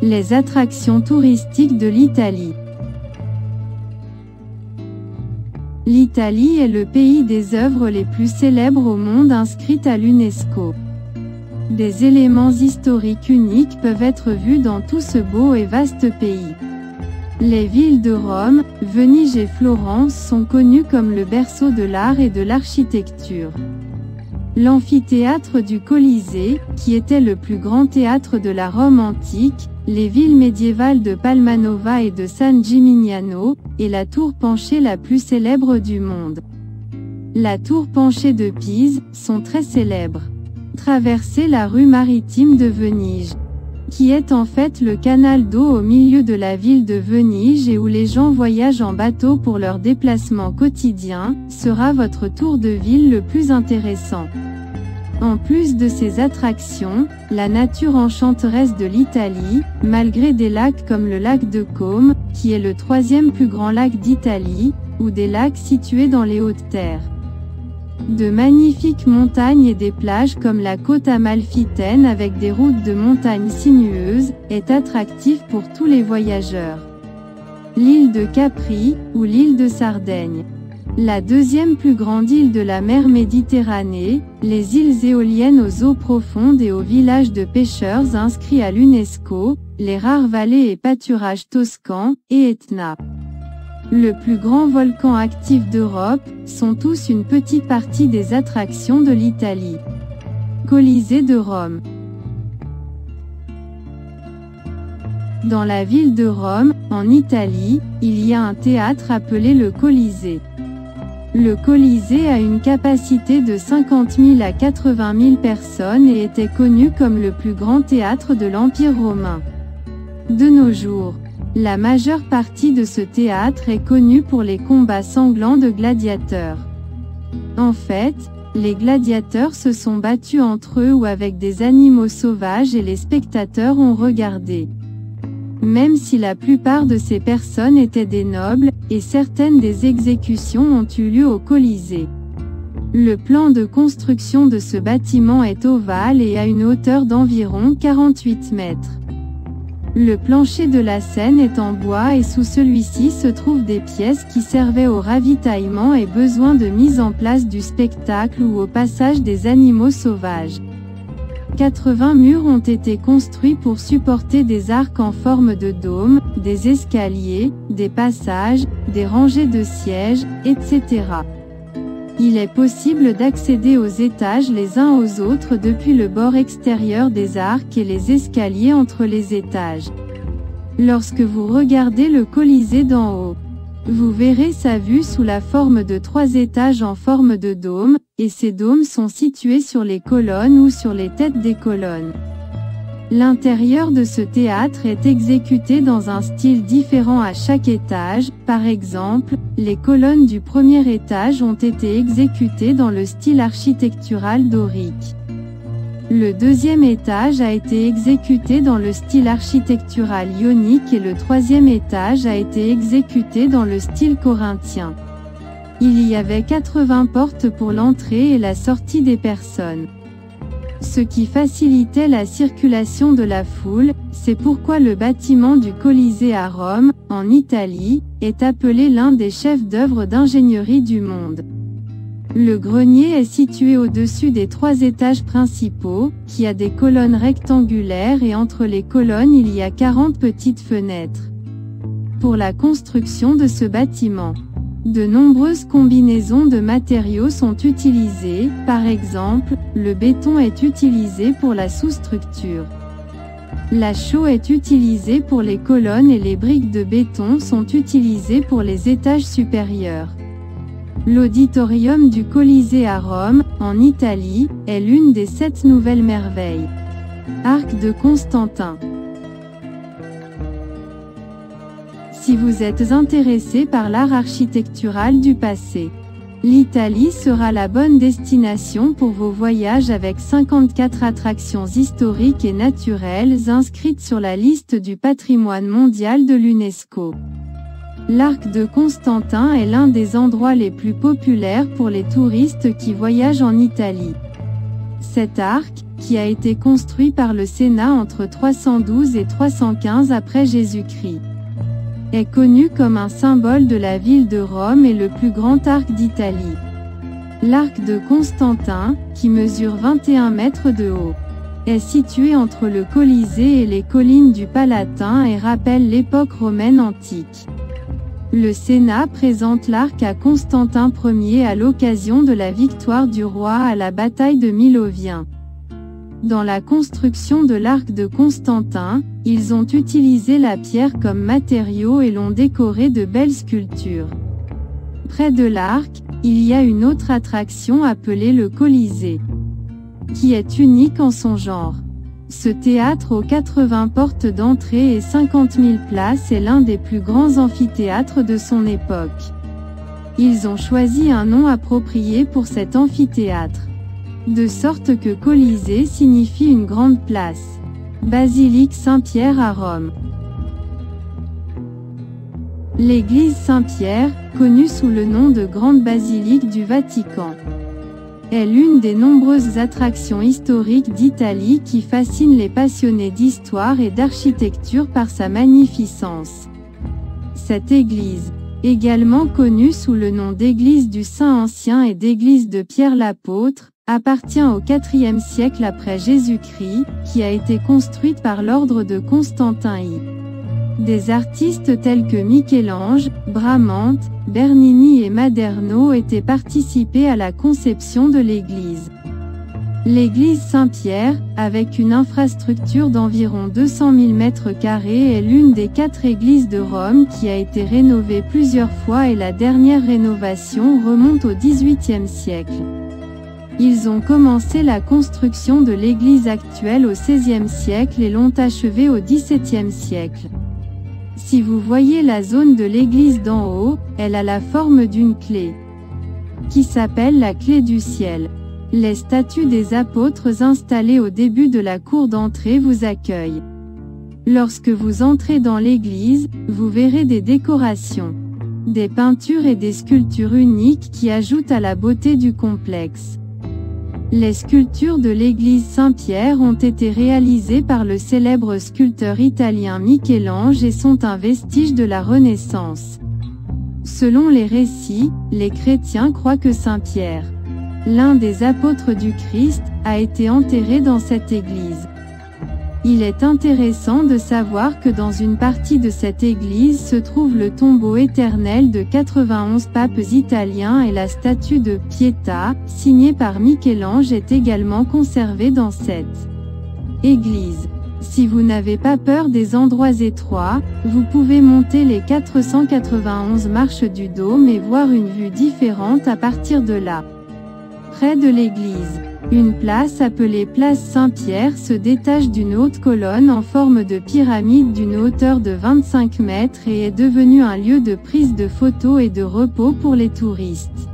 Les attractions touristiques de l'Italie. L'Italie est le pays des œuvres les plus célèbres au monde inscrites à l'UNESCO. Des éléments historiques uniques peuvent être vus dans tout ce beau et vaste pays. Les villes de Rome, Venise et Florence sont connues comme le berceau de l'art et de l'architecture. L'amphithéâtre du Colisée, qui était le plus grand théâtre de la Rome antique, les villes médiévales de Palmanova et de San Gimignano, et la tour penchée la plus célèbre du monde. La tour penchée de Pise, sont très célèbres. Traversez la rue maritime de Venise, qui est en fait le canal d'eau au milieu de la ville de Venise et où les gens voyagent en bateau pour leurs déplacements quotidiens, sera votre tour de ville le plus intéressant. En plus de ces attractions, la nature enchanteresse de l'Italie, malgré des lacs comme le lac de Côme, qui est le 3e plus grand lac d'Italie, ou des lacs situés dans les hautes terres. De magnifiques montagnes et des plages comme la côte amalfitaine avec des routes de montagne sinueuses, est attractif pour tous les voyageurs. L'île de Capri, ou l'île de Sardaigne. La 2e plus grande île de la mer Méditerranée, les îles éoliennes aux eaux profondes et aux villages de pêcheurs inscrits à l'UNESCO, les rares vallées et pâturages toscans, et Etna. Le plus grand volcan actif d'Europe, sont tous une petite partie des attractions de l'Italie. Colisée de Rome. Dans la ville de Rome, en Italie, il y a un théâtre appelé le Colisée. Le Colisée a une capacité de 50 000 à 80 000 personnes et était connu comme le plus grand théâtre de l'Empire romain. De nos jours, la majeure partie de ce théâtre est connue pour les combats sanglants de gladiateurs. En fait, les gladiateurs se sont battus entre eux ou avec des animaux sauvages et les spectateurs ont regardé. Même si la plupart de ces personnes étaient des nobles, et certaines des exécutions ont eu lieu au Colisée. Le plan de construction de ce bâtiment est ovale et a une hauteur d'environ 48 mètres. Le plancher de la scène est en bois et sous celui-ci se trouvent des pièces qui servaient au ravitaillement et besoin de mise en place du spectacle ou au passage des animaux sauvages. 80 murs ont été construits pour supporter des arcs en forme de dôme, des escaliers, des passages, des rangées de sièges, etc. Il est possible d'accéder aux étages les uns aux autres depuis le bord extérieur des arcs et les escaliers entre les étages. Lorsque vous regardez le Colisée d'en haut, vous verrez sa vue sous la forme de 3 étages en forme de dôme, et ces dômes sont situés sur les colonnes ou sur les têtes des colonnes. L'intérieur de ce théâtre est exécuté dans un style différent à chaque étage, par exemple, les colonnes du premier étage ont été exécutées dans le style architectural dorique. Le 2e étage a été exécuté dans le style architectural ionique et le 3e étage a été exécuté dans le style corinthien. Il y avait 80 portes pour l'entrée et la sortie des personnes, ce qui facilitait la circulation de la foule. C'est pourquoi le bâtiment du Colisée à Rome, en Italie, est appelé l'un des chefs-d'œuvre d'ingénierie du monde. Le grenier est situé au-dessus des 3 étages principaux, qui a des colonnes rectangulaires et entre les colonnes il y a 40 petites fenêtres. Pour la construction de ce bâtiment, de nombreuses combinaisons de matériaux sont utilisées, par exemple, le béton est utilisé pour la sous-structure. La chaux est utilisée pour les colonnes et les briques de béton sont utilisées pour les étages supérieurs. L'auditorium du Colisée à Rome, en Italie, est l'une des 7 nouvelles merveilles. Arc de Constantin. Si vous êtes intéressé par l'art architectural du passé, l'Italie sera la bonne destination pour vos voyages avec 54 attractions historiques et naturelles inscrites sur la liste du patrimoine mondial de l'UNESCO. L'Arc de Constantin est l'un des endroits les plus populaires pour les touristes qui voyagent en Italie. Cet arc, qui a été construit par le Sénat entre 312 et 315 après Jésus-Christ, est connu comme un symbole de la ville de Rome et le plus grand arc d'Italie. L'arc de Constantin, qui mesure 21 mètres de haut, est situé entre le Colisée et les collines du Palatin et rappelle l'époque romaine antique. Le Sénat présente l'arc à Constantin Ier à l'occasion de la victoire du roi à la bataille de Milovien. Dans la construction de l'arc de Constantin, ils ont utilisé la pierre comme matériau et l'ont décoré de belles sculptures. Près de l'arc, il y a une autre attraction appelée le Colisée, qui est unique en son genre. Ce théâtre aux 80 portes d'entrée et 50 000 places est l'un des plus grands amphithéâtres de son époque. Ils ont choisi un nom approprié pour cet amphithéâtre, de sorte que Colisée signifie une grande place. Basilique Saint-Pierre à Rome. L'église Saint-Pierre, connue sous le nom de Grande Basilique du Vatican, est l'une des nombreuses attractions historiques d'Italie qui fascinent les passionnés d'histoire et d'architecture par sa magnificence. Cette église, également connue sous le nom d'église du Saint Ancien et d'église de Pierre l'Apôtre, appartient au IVe siècle après Jésus-Christ, qui a été construite par l'ordre de Constantin I. Des artistes tels que Michel-Ange, Bramante, Bernini et Maderno étaient participés à la conception de l'église. L'église Saint-Pierre, avec une infrastructure d'environ 200 000 m², est l'une des 4 églises de Rome qui a été rénovée plusieurs fois et la dernière rénovation remonte au XVIIIe siècle. Ils ont commencé la construction de l'église actuelle au XVIe siècle et l'ont achevée au XVIIe siècle. Si vous voyez la zone de l'église d'en haut, elle a la forme d'une clé, qui s'appelle la clé du ciel. Les statues des apôtres installées au début de la cour d'entrée vous accueillent. Lorsque vous entrez dans l'église, vous verrez des décorations, des peintures et des sculptures uniques qui ajoutent à la beauté du complexe. Les sculptures de l'église Saint-Pierre ont été réalisées par le célèbre sculpteur italien Michel-Ange et sont un vestige de la Renaissance. Selon les récits, les chrétiens croient que Saint-Pierre, l'un des apôtres du Christ, a été enterré dans cette église. Il est intéressant de savoir que dans une partie de cette église se trouve le tombeau éternel de 91 papes italiens et la statue de Pietà, signée par Michel-Ange, est également conservée dans cette église. Si vous n'avez pas peur des endroits étroits, vous pouvez monter les 491 marches du dôme et voir une vue différente à partir de là. Près de l'église, une place appelée place Saint-Pierre se détache d'une haute colonne en forme de pyramide d'une hauteur de 25 mètres et est devenue un lieu de prise de photos et de repos pour les touristes.